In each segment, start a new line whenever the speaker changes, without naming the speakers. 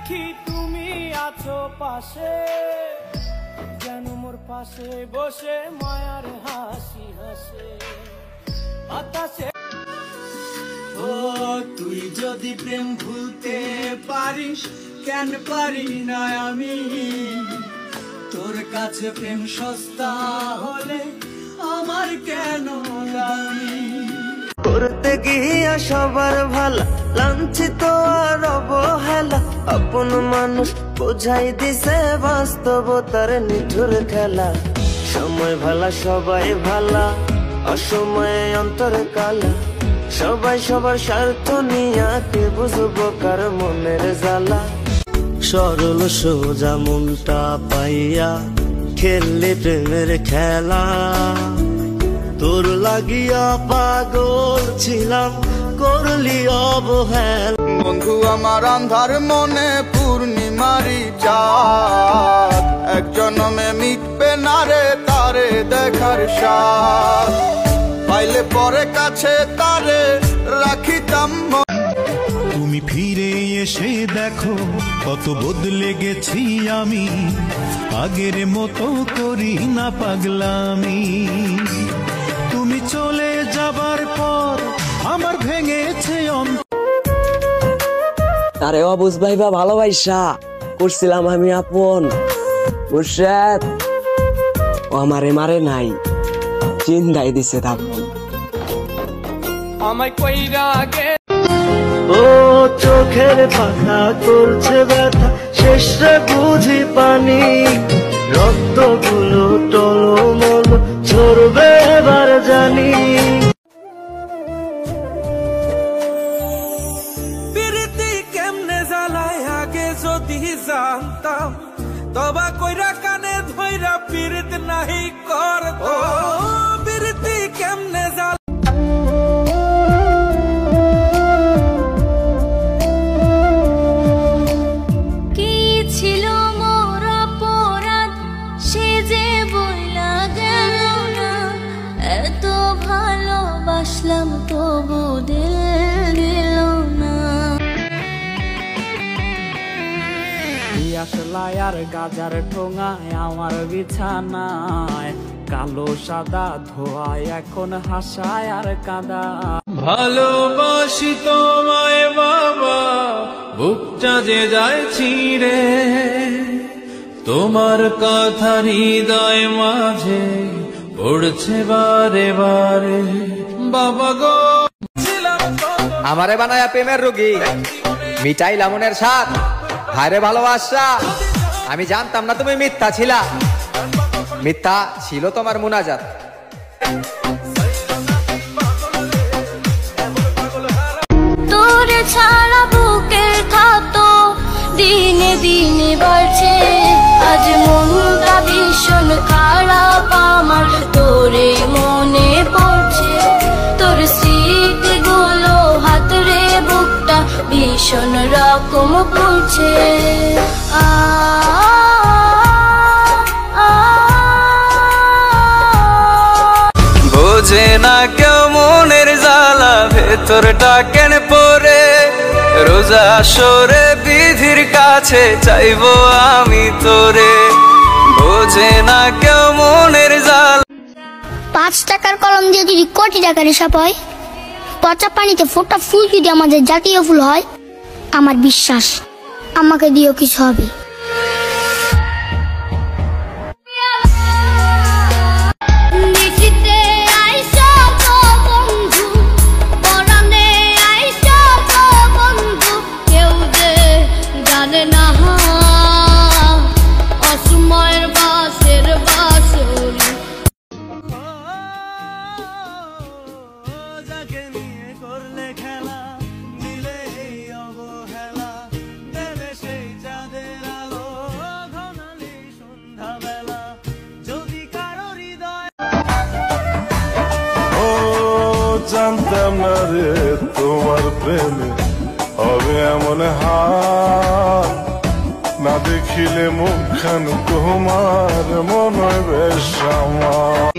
দেখি তুমি আছো পাশে, যেন মোর পাশে বসে মায়ার হাসি হাসে বাতাসে। ও তুই যদি প্রেম ভুলতে পারিস, কেন পারি না আমি? তোর কাছে প্রেম সস্তা হলে আমার কেন দামি?
করতে গিয়া সবার ভালা, লাঞ্ছিত আর অবহেলা, আপন মানুষ বোঝাই দিছে বাস্তবতার নিঠুর খেলা। সময় ভালা সবাই ভালা, অসময়ে অন্তর কালা, সবাই সবার স্বার্থ নিয়া কে বুঝবো কার মনের জ্বালা। সরল সোজা মনটা পাইয়া খেললে প্রেমের খেলা, তোর লাগিয়া পাগল ছিলাম করলি অবহেলা।
বন্ধু আমার আন্ধার মনে পূর্ণিমারি চাঁদ, এক জন্মে মিটবে না রে তারে দেখার স্বাদ, পাইলে পরে কাছে তারে রাখিতাম।
তুমি ফিরে এসে দেখো কত বদলে গেছি আমি, আগের মতো করি না পাগলামি। তুমি চলে যাবার পর আমার ভেঙেছে
তারে অবুঝ ভাইবা ভালোবাসা করছিলাম আমি আপন। মুর্শেদ ও আমারে মারে নাই, চিন্তাই দিছে তাপন।
আমায় কইরা গে
ও চোখের পাখা করছে ব্যথা, শেষে বুঝি পানি, রক্তগুলো টলমল ঝরবে এবার জানি।
প্রীতি কেমনে জ্বালায় আগে যদি জানতাম, তবা কইরা কানে ধইরা প্রীত নাহি করতাম। প্রীতি কেমনে জ্বালায়
তবু দিল না।
আসলাই আর গাজার ঠোঙায় আমার বিছানায়, কালো সাদা ধোয়ায় এখন হাসায় আর কাঁদা। ভালোবাসি তোমায় বাবা, বুকটা যে যায় ছিঁড়ে, তোমার কথা হৃদয় মাঝে পড়ছে বারে বারে। বাবা গো
আমারে বানায়া প্রেমের রোগী, মিটাইলা মনের স্বাদ, হায়রে ভালোবাসা। আমি জানতাম না তুমি মিথ্যা ছিলা, মিথ্যা ছিল তোমার মুনাজাত।
তোরে ছাড়া বুকের খাতো দিনে দিনে বাড়ছে, আজ মনটা ভীষণ খারাপ আমার, তোরে মনে পড়ছে। তোর স্মৃতিগুলো হাতরে বুকটা ভীষণ রকম পড়ছে।
বোঝে না কেউ মনের জ্বালা, ভেতরটা কেন পড়ে, রোজা সরে বিধির কাছে চাইবো আমি তোরে। বোঝে না কেউ মনের জ্বালা।
5 টাকার কলম দিয়ে যদি কোটি টাকার হিসাব হয়, পচা পানিতে ফোটা ফুল যদি আমাদের জাতীয় ফুল হয়, আমার বিশ্বাস আমাকে দিয়েও কিছু হবে।
জানতাম না রে তোমার প্রেমে হবে এমন হাল, না দেখিলে মুখখান তোমার মনে বেশ আমার।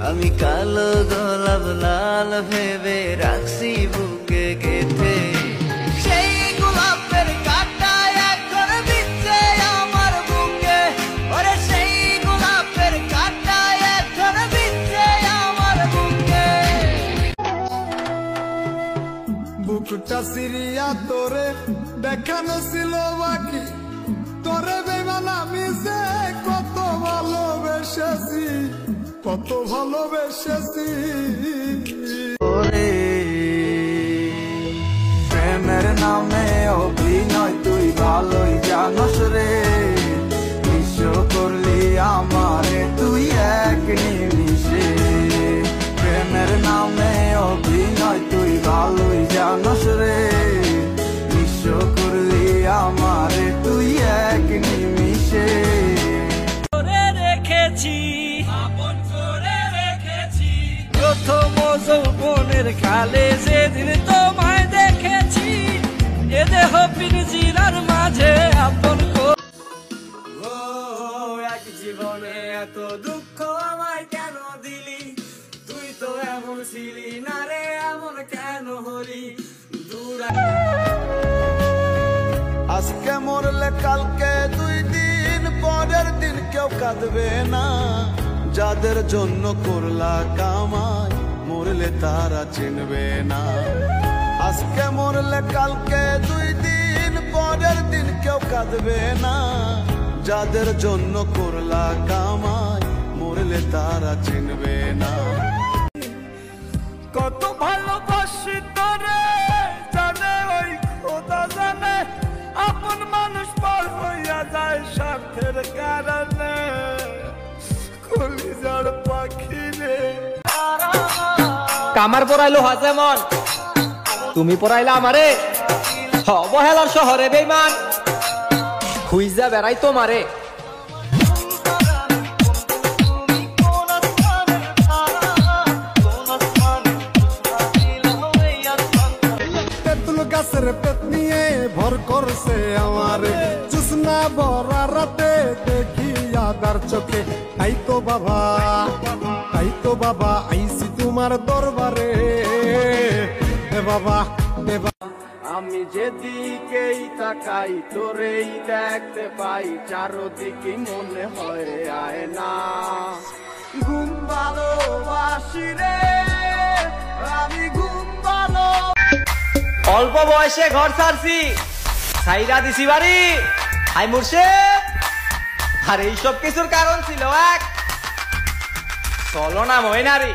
আমি কালো গোলাপ লাল ভেবে রাখছি বুকে গেঁথে, সেই গোলাপের কাঁটায় এখন
মুখটা সিরিয়া তোরে দেখানো ছিল বাকি, তোরে বেমান আমি যে কত ভালোবেসেছি, কত ভালোবেসেছি।
প্রেমের নামে অভিনয় তুই ভালোই জানস রে, বিশ্ব করলি আমারে তুই এক নিমিষে। প্রেমের নামে অভিনয় তুই ভালোই জানস রে, বিশ্ব করলি আমারে তুই এক নিমিষে।
রেখেছি আপন করে রেখেছি, প্রথম যৌবনের কালে যেদিন তোমায় দেখেছি, এ দেহ পিঞ্জিরার মাঝে আপন এক জীবনে এত দুঃখ আমায় কেন দিলি, তুই তো এমন ছিলি না রে, এমন কেন হলি দূর।
আজকে মরলে কালকে 2 দিন, পরের দিন কেউ কাঁদবে না। যাদের জন্য করলা কামাই মরলে তারা চিনবে না। আজকে মরলে কালকে 2 দিন, পরের দিন কেউ কাঁদবে না। যাদের জন্য করলা কামাই মরলে তারা চিনবে না।
কত ভালোবাসি তোরে জানে ওই খোদা জানে, আপন মানুষ পর হইয়া যায় স্বার্থের কারণে, কলিজার পাখি রে।
কামার পরাইলো হাজেমন, তুমি পরাইলা আমারে, অবহেলার শহরে বেইমান হুইজা বেড়াই তোমারে।
তেঁতুল গাছের পেট নিয়ে ভর করছে আমারে, জুসনা ভরা রাতে দেখি আদার চোখে। তাই তো বাবা আইসি তোমার দরবারে। এ বাবা
আমি যেদিকেই তাকাই তোরেই দেখতে পাই, চারদিকে মনে হয় আয় না। ঘুম ভালোবাসি রে আমি, ঘুম ভালো।
অল্প বয়সে ঘর ছাড়ছি, ছাইরা দিছি বাড়ি, হাই মুর্শেদ। আর এইসব কিছুর কারণ ছিল এক চলো না ময়নারি।